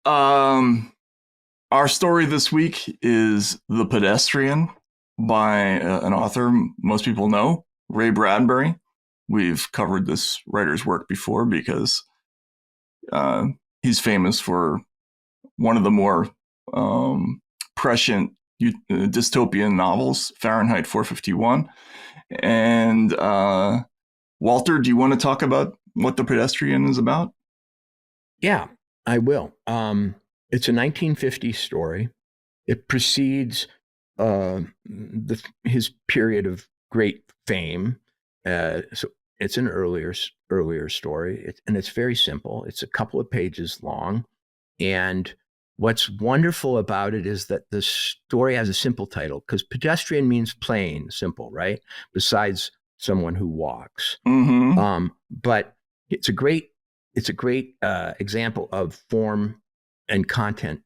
Um, our story this week is The Pedestrian by an author most people know, Ray Bradbury. We've covered this writer's work before because uh, he's famous for one of the more prescient dystopian novels, Fahrenheit 451. And Walter, do you want to talk about what The Pedestrian is about? Yeah, I will. It's a 1950s story. It precedes his period of great fame. So it's an earlier story, and it's very simple. It's a couple of pages long, and what's wonderful about it is that the story has a simple title because pedestrian means plain, simple, right? Besides someone who walks. Mm-hmm. But it's a great example of form and content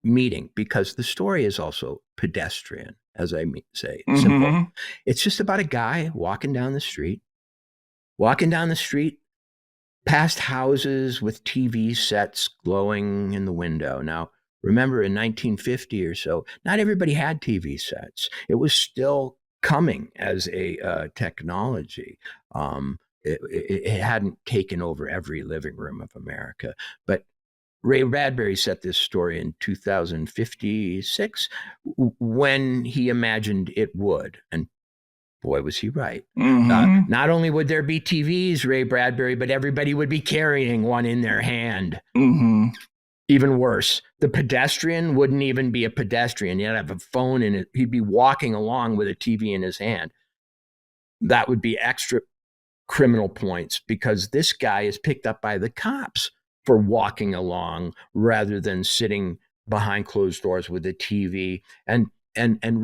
meeting because the story is also pedestrian, as I say, simple. Mm-hmm. It's just about a guy walking down the street past houses with TV sets glowing in the window. Now, remember in 1950 or so, not everybody had TV sets. It was still coming as a technology. It hadn't taken over every living room of America. But Ray Bradbury set this story in 2056 when he imagined it would. And boy, was he right. Mm-hmm. Not only would there be TVs, Ray Bradbury, but everybody would be carrying one in their hand. Mm-hmm. Even worse, the pedestrian wouldn't even be a pedestrian. He'd have a phone in it. He'd be walking along with a TV in his hand. That would be extra criminal points because this guy is picked up by the cops for walking along rather than sitting behind closed doors with a TV. And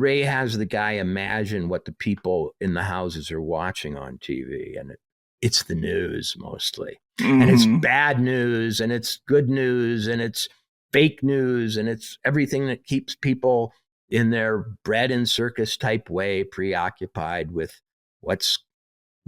Ray has the guy imagine what the people in the houses are watching on TV, and it's the news mostly, and it's Mm-hmm. bad news, and it's good news, and it's fake news, and it's everything that keeps people in their bread and circus type way preoccupied with what's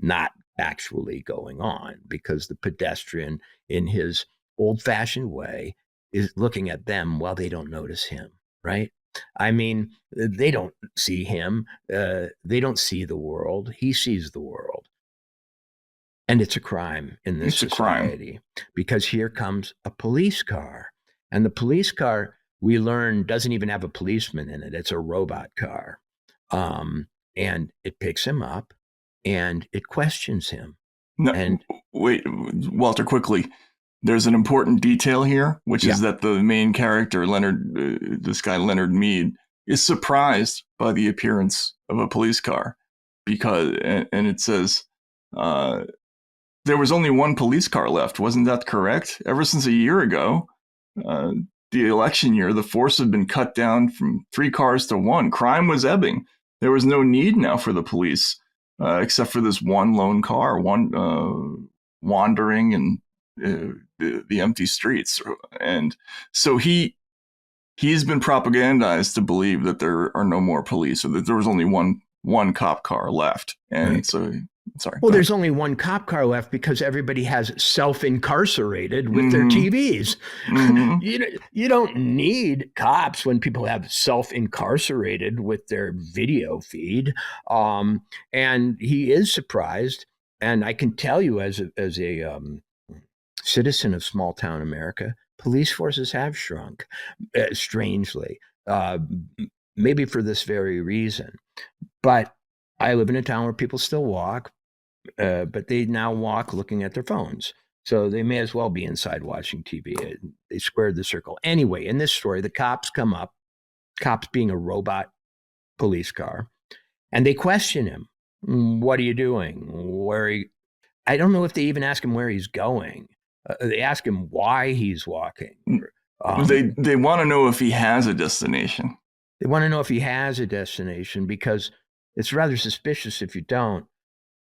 not actually going on because the pedestrian in his old fashioned way is looking at them while they don't notice him, right? I mean, they don't see him. They don't see the world. He sees the world. And it's a crime in this It's a crime. society because here comes a police car. And the police car, we learn, doesn't even have a policeman in it. It's a robot car. Um, and it picks him up and it questions him. No, And wait, Walter, quickly. There's an important detail here, which is yeah, that the main character, Leonard, this guy Leonard Mead, is surprised by the appearance of a police car because, and it says, uh, there was only one police car left. Wasn't that correct? Ever since a year ago, uh, the election year, the force had been cut down from three cars to one. Crime was ebbing. There was no need now for the police, except for this one lone car, one wandering and the empty streets. And so he's been propagandized to believe that there are no more police, or that there was only one cop car left. And right. so, sorry, Well, go ahead. there's only one cop car left because everybody has self-incarcerated with their Mm-hmm. TVs. Mm-hmm. You don't need cops when people have self-incarcerated with their video feed. And he is surprised, and I can tell you as a citizen of small town America, police forces have shrunk strangely, uh, maybe for this very reason. But I live in a town where people still walk, but they now walk looking at their phones. So they may as well be inside watching TV. They squared the circle. Anyway, in this story, the cops come up, cops being a robot police car, and they question him. What are you doing? Where are you? I don't know if they even ask him where he's going. They ask him why he's walking. They want to know if he has a destination. They want to know if he has a destination because it's rather suspicious if you don't.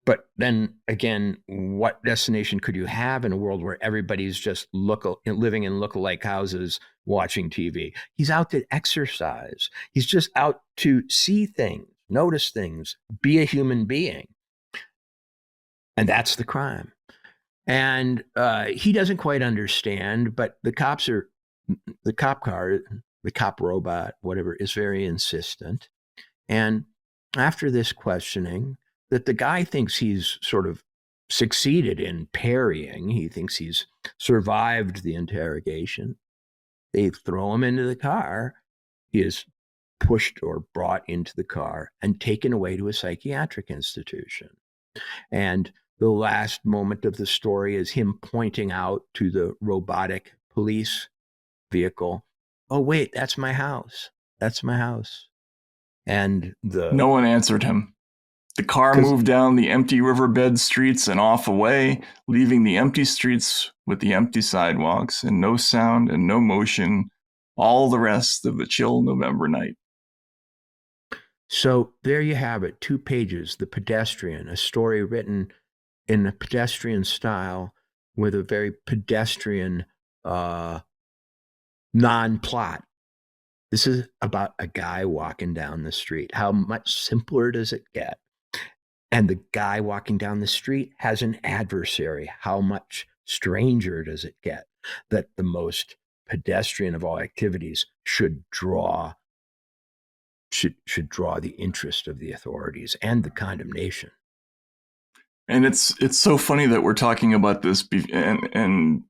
But then again, what destination could you have in a world where everybody's just living in look-alike houses watching TV? He's out to exercise. He's just out to see things, notice things, be a human being. And that's the crime. And he doesn't quite understand, but the cops are the cop car, the cop robot, whatever, is very insistent. And after this questioning, that the guy thinks he's sort of succeeded in parrying, he thinks he's survived the interrogation. They throw him into the car. He is pushed or brought into the car and taken away to a psychiatric institution. And the last moment of the story is him pointing out to the robotic police vehicle, oh, wait, that's my house. That's my house. And no one answered him. The car moved down the empty riverbed streets and off away, leaving the empty streets with the empty sidewalks and no sound and no motion, all the rest of the chill November night. So there you have it, 2 pages, The Pedestrian, a story written in a pedestrian style with a very pedestrian non-plot. This is about a guy walking down the street. How much simpler does it get? And the guy walking down the street has an adversary. How much stranger does it get? That the most pedestrian of all activities should draw the interest of the authorities and the condemnation. And it's so funny that we're talking about this, and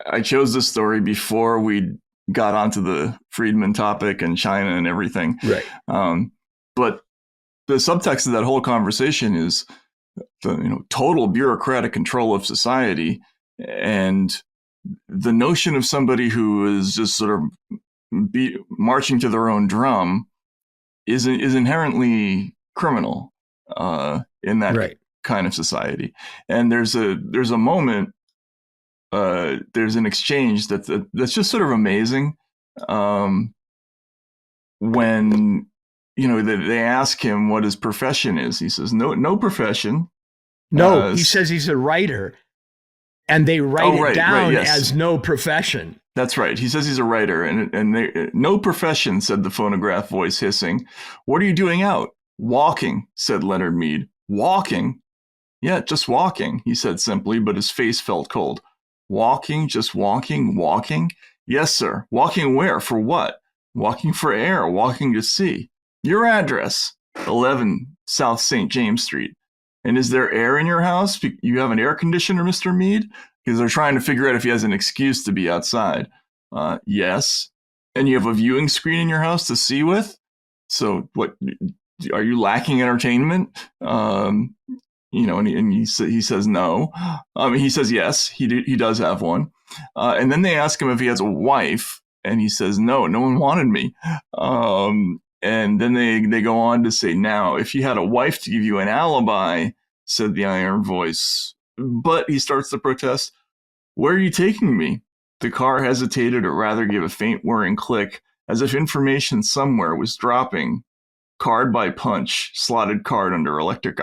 I chose this story before we got onto the Friedman topic and China and everything. Right. But the subtext of that whole conversation is the total bureaucratic control of society, and the notion of somebody who is just sort of marching to their own drum is inherently criminal in that kind of society. And there's a moment, there's an exchange that's just sort of amazing when they ask him what his profession is. He says no profession. No, he says he's a writer, and they write it down as no profession. That's right. He says he's a writer, and no profession, said the phonograph voice, hissing. What are you doing out? Walking, said Leonard Mead. Walking? Yeah, just walking, he said simply, but his face felt cold. Walking, just walking, walking? Yes, sir. Walking where? For what? Walking for air, walking to sea. Your address, 11 South St. James Street. And is there air in your house? You have an air conditioner, Mr. Mead? Because they're trying to figure out if he has an excuse to be outside. Yes. And you have a viewing screen in your house to see with? So what, are you lacking entertainment? And he says no. He says yes, he does have one. And then they ask him if he has a wife, and he says no one wanted me. And then they go on to say, now, if you had a wife to give you an alibi, said the iron voice. But he starts to protest. Where are you taking me? The car hesitated, or rather gave a faint whirring click, as if information somewhere was dropping. Card by punch, slotted card under electric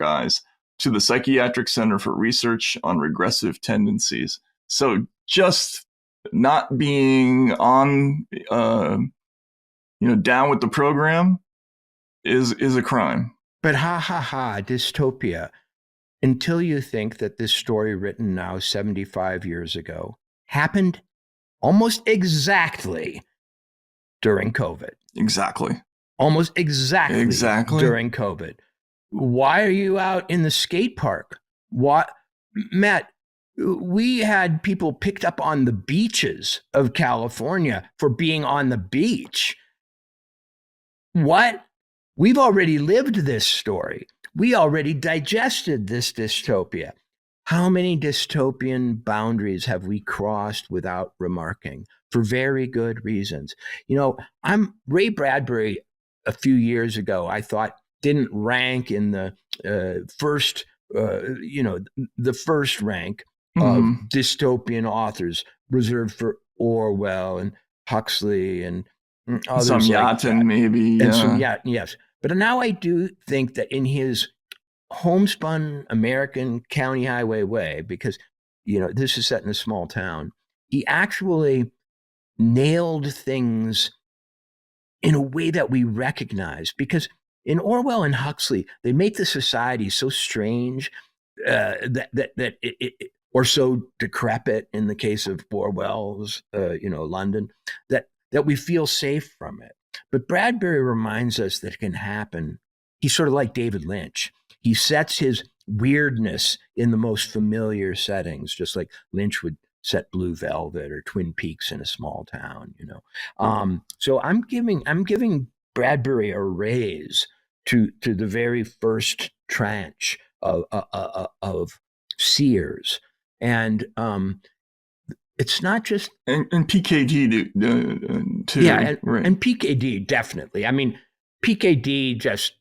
eyes, to the Psychiatric Center for Research on Regressive Tendencies. So just not being on, down with the program is a crime. But dystopia. Until you think that this story, written now 75 years ago, happened almost exactly during COVID. Exactly. Almost exactly during COVID. Why are you out in the skate park? Matt, we had people picked up on the beaches of California for being on the beach. What? We've already lived this story. We already digested this dystopia. How many dystopian boundaries have we crossed without remarking, for very good reasons? Ray Bradbury, a few years ago, I thought didn't rank in the first rank of dystopian authors, reserved for Orwell and Huxley and others. Some Yatin, maybe. And some Yatin, yes. But now I do think that in his homespun American county highway way, because, this is set in a small town, he actually nailed things in a way that we recognize. Because in Orwell and Huxley, they make the society so strange that or so decrepit in the case of Orwell's, London, that we feel safe from it. But Bradbury reminds us that it can happen. He's sort of like David Lynch. He sets his weirdness in the most familiar settings, just like Lynch would set Blue Velvet or Twin Peaks in a small town, So I'm giving Bradbury a raise to the very first tranche of Sears, and it's not just and PKD too. Yeah, right. and PKD definitely. I mean, PKD just,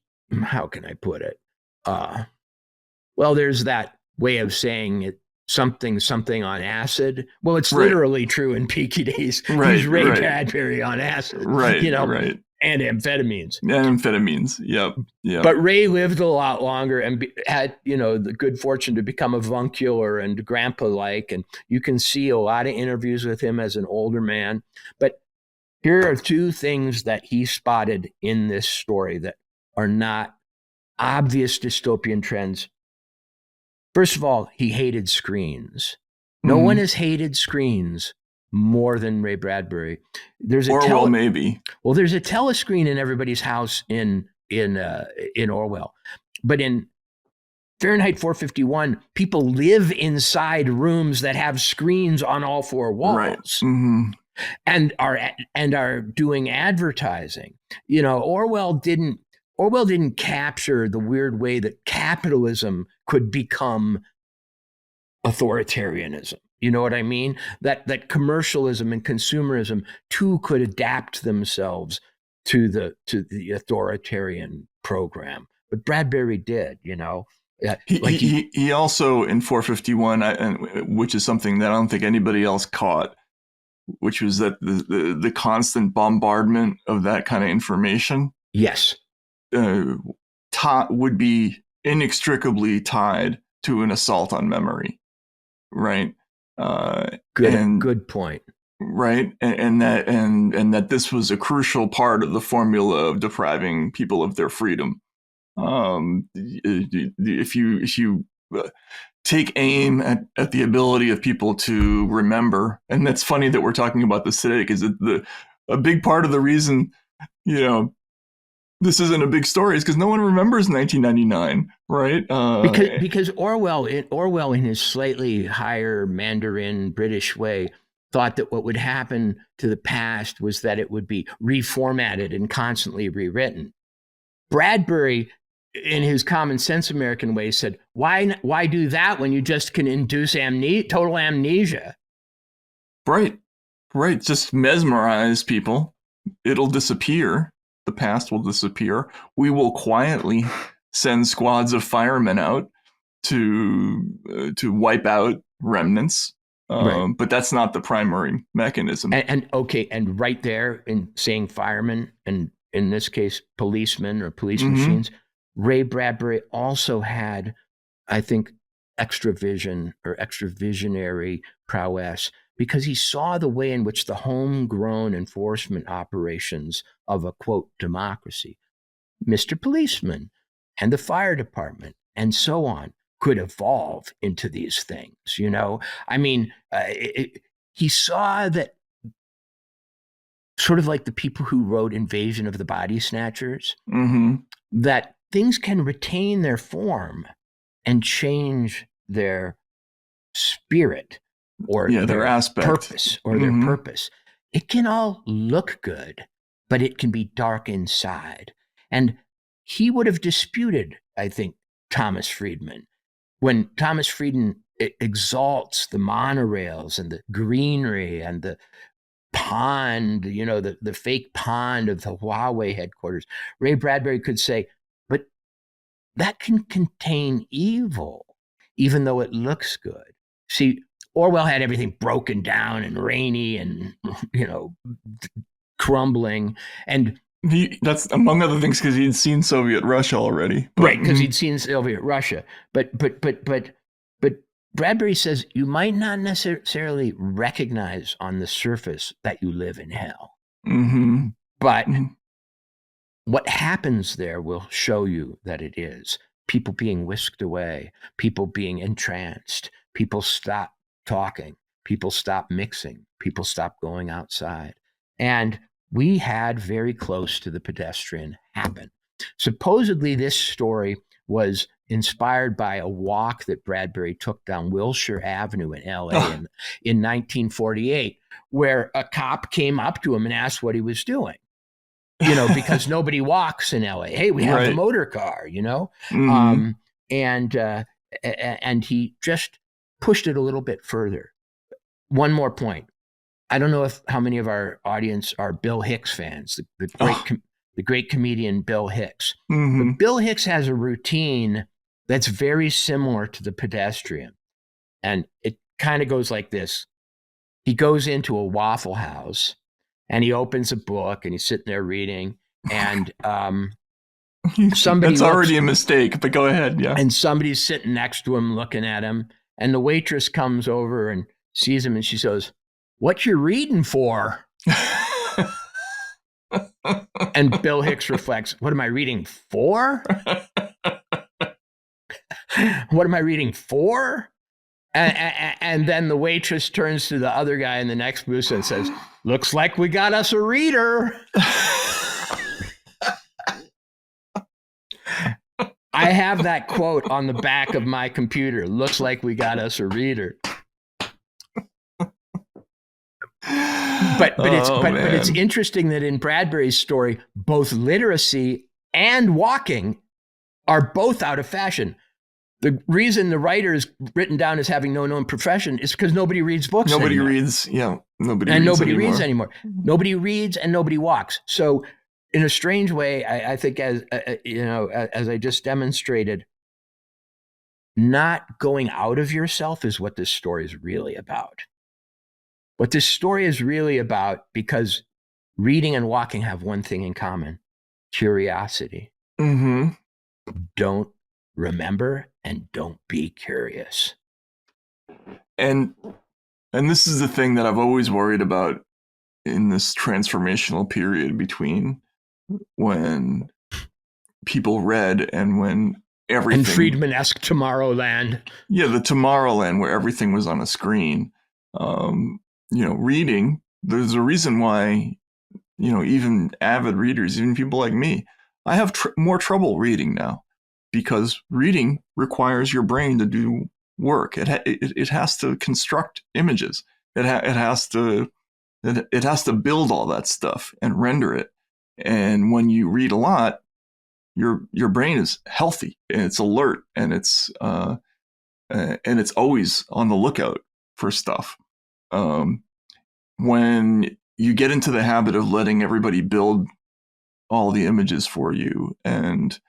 how can I put it? Well, there's that way of saying it, something on acid. Well, it's literally true in PKD's. Right, He's Ray right. Bradbury on acid. Right, right. And amphetamines. Yep. But Ray lived a lot longer and had, the good fortune to become avuncular and grandpa-like. And you can see a lot of interviews with him as an older man. But here are two things that he spotted in this story that are not obvious dystopian trends. First of all, he hated screens. No one has hated screens more than Ray Bradbury. There's a maybe. Well, there's a telescreen in everybody's house in Orwell, but in Fahrenheit 451, people live inside rooms that have screens on all four walls. Right. And are doing advertising. Orwell didn't capture the weird way that capitalism could become authoritarianism. You know what I mean? That commercialism and consumerism too could adapt themselves to the authoritarian program. But Bradbury did, He also in 451, which is something that I don't think anybody else caught, which was that the constant bombardment of that kind of information, yes, would be inextricably tied to an assault on memory, right? Good point. Right, and that this was a crucial part of the formula of depriving people of their freedom. If you take aim at the ability of people to remember, and that's funny that we're talking about this today, because a big part of the reason this isn't a big story is because no one remembers 1999, right? Because Orwell in his slightly higher Mandarin British way thought that what would happen to the past was that it would be reformatted and constantly rewritten. Bradbury, in his common sense American way, said, why do that when you just can induce total amnesia? Right. Just mesmerize people. It'll disappear. The past will disappear. We will quietly send squads of firemen out to wipe out remnants. Right. But that's not the primary mechanism. And right there in saying firemen, and in this case, policemen or police machines, Ray Bradbury also had, I think, extra vision or extra visionary prowess, because he saw the way in which the homegrown enforcement operations of a, quote, democracy, Mr. Policeman and the fire department and so on, could evolve into these things. I mean, he saw that, sort of like the people who wrote Invasion of the Body Snatchers, that things can retain their form and change their spirit or their aspect, purpose or their purpose. It can all look good, but it can be dark inside. And he would have disputed, I think, Thomas Friedman. When Thomas Friedman exalts the monorails and the greenery and the pond, the fake pond of the Huawei headquarters, Ray Bradbury could say, but that can contain evil, even though it looks good. See, Orwell had everything broken down and rainy and, crumbling. And that's among other things because he'd seen Soviet Russia already. Right, because he'd seen Soviet Russia. But Bradbury says you might not necessarily recognize on the surface that you live in hell. But what happens there will show you that it is. People being whisked away, people being entranced, People stopped talking. People stopped mixing. People stopped going outside. And we had very close to the Pedestrian happen. Supposedly, this story was inspired by a walk that Bradbury took down Wilshire Avenue in LA in 1948, where a cop came up to him and asked what he was doing. Because nobody walks in LA. Hey, we have the motor car, Mm-hmm. And he just pushed it a little bit further. One more point. I don't know how many of our audience are Bill Hicks fans, the great comedian Bill Hicks. Mm-hmm. But Bill Hicks has a routine that's very similar to the Pedestrian. And it kind of goes like this. He goes into a Waffle House and he opens a book and he's sitting there reading, and somebody That's already a mistake, but go ahead. Yeah. And somebody's sitting next to him looking at him, and the waitress comes over and sees him and she says, "What you reading for?" And Bill Hicks reflects, "What am I reading for? What am I reading for?" And then the waitress turns to the other guy in the next booth and says, "Looks like we got us a reader." I have that quote on the back of my computer. Looks like we got us a reader. But it's interesting that in Bradbury's story, both literacy and walking are both out of fashion. The reason the writer is written down as having no known profession is because nobody reads books Nobody anymore. reads. Yeah. Nobody reads anymore. Nobody reads and nobody walks. So in a strange way, I think as I just demonstrated, not going out of yourself is what this story is really about. What this story is really about, because reading and walking have one thing in common: curiosity. Mm-hmm. Don't remember and don't be curious. And this is the thing that I've always worried about in this transformational period between when people read and when everything... And Friedman-esque Tomorrowland. Yeah, the Tomorrowland where everything was on a screen. Reading, there's a reason why, even avid readers, even people like me, I have more trouble reading now, because reading requires your brain to do work. It has to construct images. It has to build all that stuff and render it. And when you read a lot, your brain is healthy and it's alert and it's always on the lookout for stuff. When you get into the habit of letting everybody build all the images for you and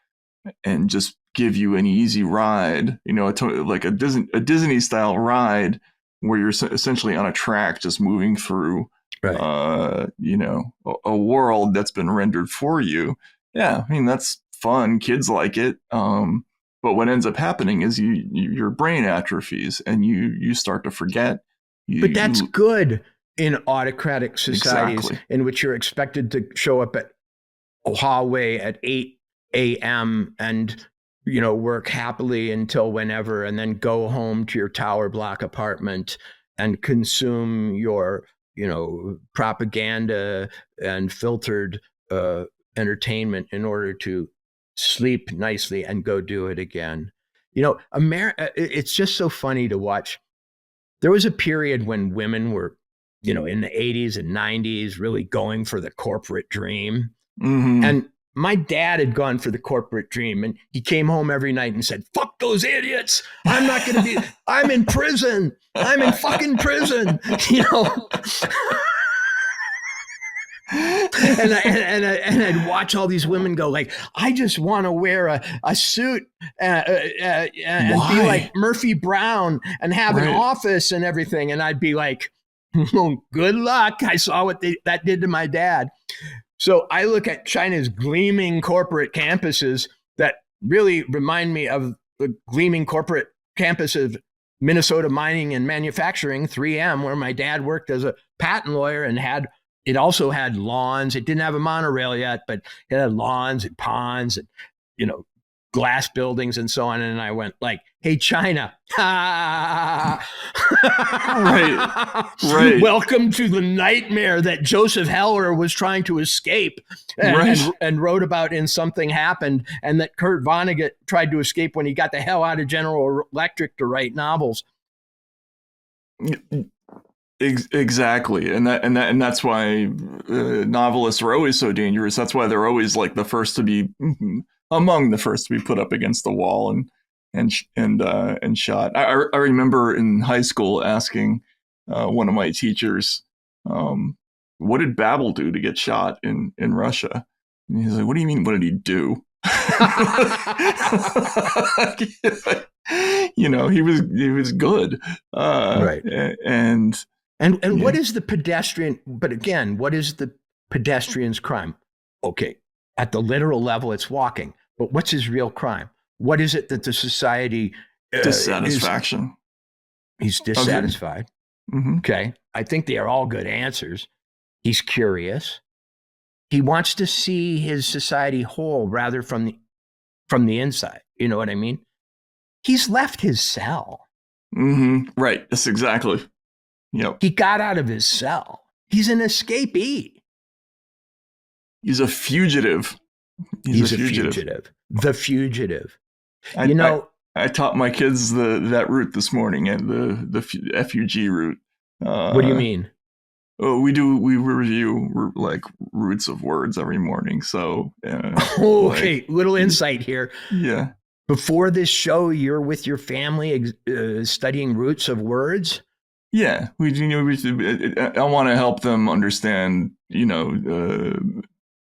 just give you an easy ride, like a Disney style ride where you're essentially on a track just moving through, right. A world that's been rendered for you. Yeah, I mean, that's fun. Kids like it. But what ends up happening is your brain atrophies and you start to forget. But that's good in autocratic societies in which you're expected to show up at Huawei at 8 a.m. and work happily until whenever, and then go home to your tower block apartment and consume your propaganda and filtered entertainment in order to sleep nicely and go do it again. America, it's just so funny to watch. There was a period when women were, in the 80s and 90s, really going for the corporate dream. Mm-hmm. And my dad had gone for the corporate dream, and he came home every night and said, "Fuck those idiots. I'm not going to be, I'm in prison. I'm in fucking prison." And I'd watch all these women go like, "I just want to wear a suit and be like Murphy Brown and have an office and everything." And I'd be like, "Well, good luck." I saw what that did to my dad. So I look at China's gleaming corporate campuses that really remind me of the gleaming corporate campus of Minnesota Mining and Manufacturing, 3M, where my dad worked as a patent lawyer, and it also had lawns. It didn't have a monorail yet, but it had lawns and ponds and, glass buildings and so on. And I went like, hey, China. Right. Welcome to the nightmare that Joseph Heller was trying to escape and wrote about in Something Happened, and that Kurt Vonnegut tried to escape when he got the hell out of General Electric to write novels. Exactly, and that's why novelists are always so dangerous. That's why they're always like the first to be among the first to be put up against the wall and shot. I remember in high school asking one of my teachers, "What did Babel do to get shot in Russia?" And he's like, "What do you mean? What did he do?" You know, he was good, right? And what is the pedestrian? But again, what is the pedestrian's crime? Okay, at the literal level, it's walking. But what's his real crime? What is it that the society dissatisfaction? He's dissatisfied. Okay. Mm-hmm. Okay, I think they are all good answers. He's curious. He wants to see his society whole rather from the inside. You know what I mean? He's left his cell. Mm-hmm. Right. That's exactly. Yep. He got out of his cell. He's an escapee. He's a fugitive. He's a fugitive. The fugitive. I taught my kids that route this morning, and the FUG route. What do you mean? Oh, we review like roots of words every morning. So okay, like, little insight here. Yeah. Before this show, you're with your family studying roots of words. Yeah, I want to help them understand.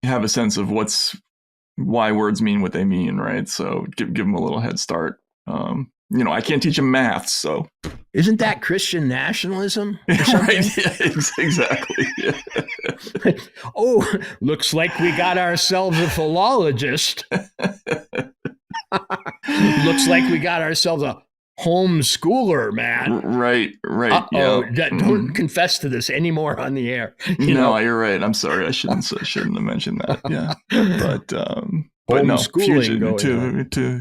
Have a sense of why words mean what they mean, right? So give them a little head start. I can't teach them math, so. Isn't that Christian nationalism? Right, yeah, exactly. Yeah. Oh, looks like we got ourselves a philologist. Looks like we got ourselves a homeschooler, man. Right. Uh-oh, yeah. Don't confess to this anymore on the air. You're right. I'm sorry. I shouldn't have mentioned that. Yeah, but no,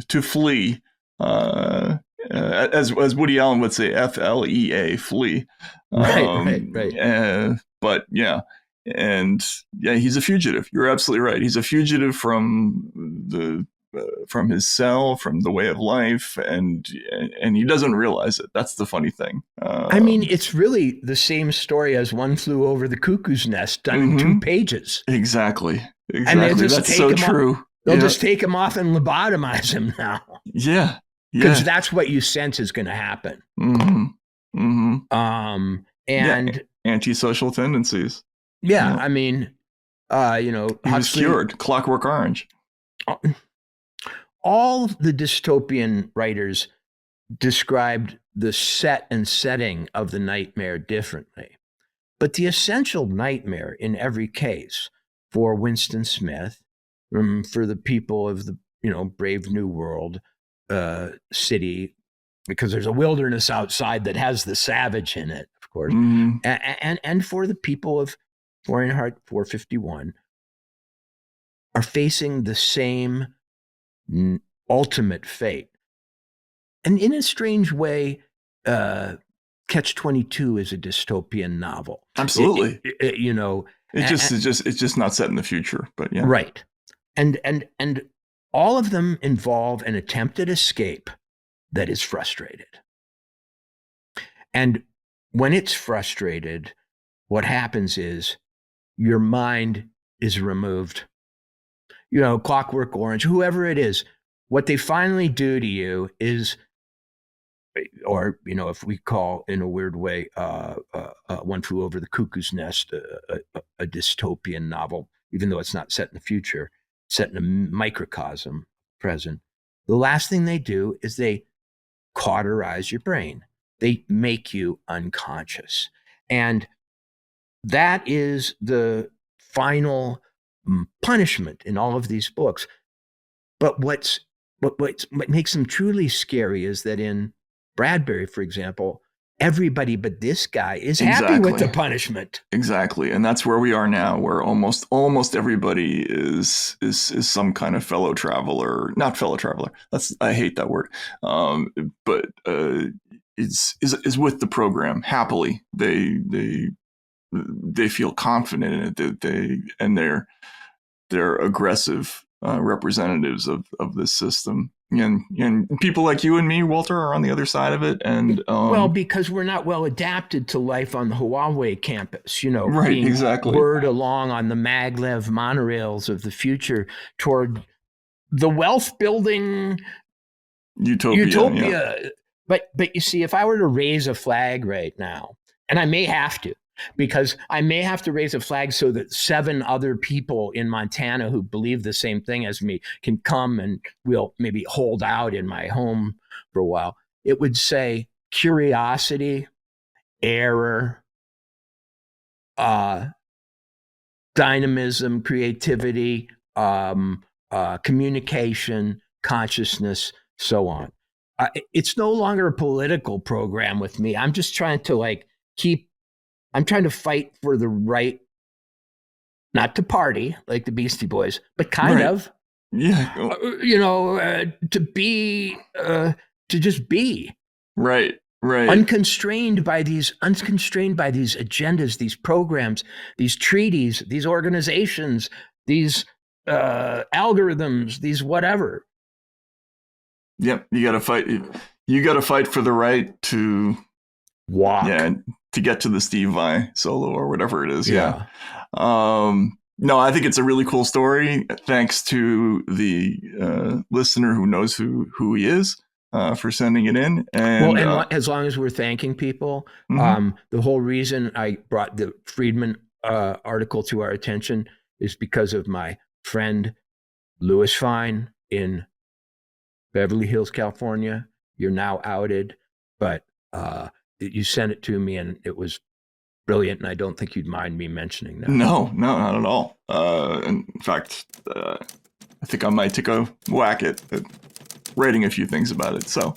to flee. As Woody Allen would say, FLEA, flee. Right. But yeah, and yeah, he's a fugitive. You're absolutely right. He's a fugitive from his cell, from the way of life, and he doesn't realize it. That's the funny thing. I mean, it's really the same story as One Flew Over the Cuckoo's Nest, done in 2 pages. Exactly. And that's so true. They'll just take him off and lobotomize him now. Yeah. Because that's what you sense is going to happen. Mm-hmm. And antisocial tendencies. Yeah, I mean, he was cured. Clockwork Orange. All the dystopian writers described the set and setting of the nightmare differently. But the essential nightmare in every case for Winston Smith, for the people of the Brave New World city, because there's a wilderness outside that has the savage in it, of course, and for the people of Fahrenheit 451, are facing the same ultimate fate. And in a strange way, Catch-22 is a dystopian novel. Absolutely. It's just not set in the future, but yeah. Right. And all of them involve an attempted escape that is frustrated. And when it's frustrated, what happens is your mind is removed. Clockwork Orange, whoever it is, what they finally do to you is, or, if we call in a weird way, One Flew Over the Cuckoo's Nest, a dystopian novel, even though it's not set in the future, set in a microcosm present. The last thing they do is they cauterize your brain. They make you unconscious. And that is the final punishment in all of these books. But what makes them truly scary is that in Bradbury, for example, everybody but this guy is happy with the punishment. Exactly. And that's where we are now, where almost everybody is some kind of fellow traveler, not fellow traveler. I hate that word. But is with the program happily. They feel confident in it. They're aggressive representatives of this system. And people like you and me, Walter, are on the other side of it. And well, because we're not well adapted to life on the Huawei campus, right, being exactly. whirred along on the maglev monorails of the future toward the wealth building utopia. Yeah. But you see, if I were to raise a flag right now, and I may have to, because I may have to raise a flag so that 7 other people in Montana who believe the same thing as me can come and we'll maybe hold out in my home for a while. It would say curiosity, error, dynamism, creativity, communication, consciousness, so on. It's no longer a political program with me. I'm just trying to I'm trying to fight for the right, not to party like the Beastie Boys, but kind of, to be, to just be. Right. Unconstrained by these agendas, these programs, these treaties, these organizations, these algorithms, these whatever. Yep. You got to fight. You got to fight for the right to walk. Yeah. To get to the Steve Vai solo or whatever it is. Yeah. No, I think it's a really cool story. Thanks to the listener who knows who he is for sending it in. And, as long as we're thanking people, the whole reason I brought the Friedman article to our attention is because of my friend Louis Fine in Beverly Hills, California. You're now outed, but you sent it to me and it was brilliant, and I don't think you'd mind me mentioning that. No, not at all. In fact, I think I might take a whack at writing a few things about it. So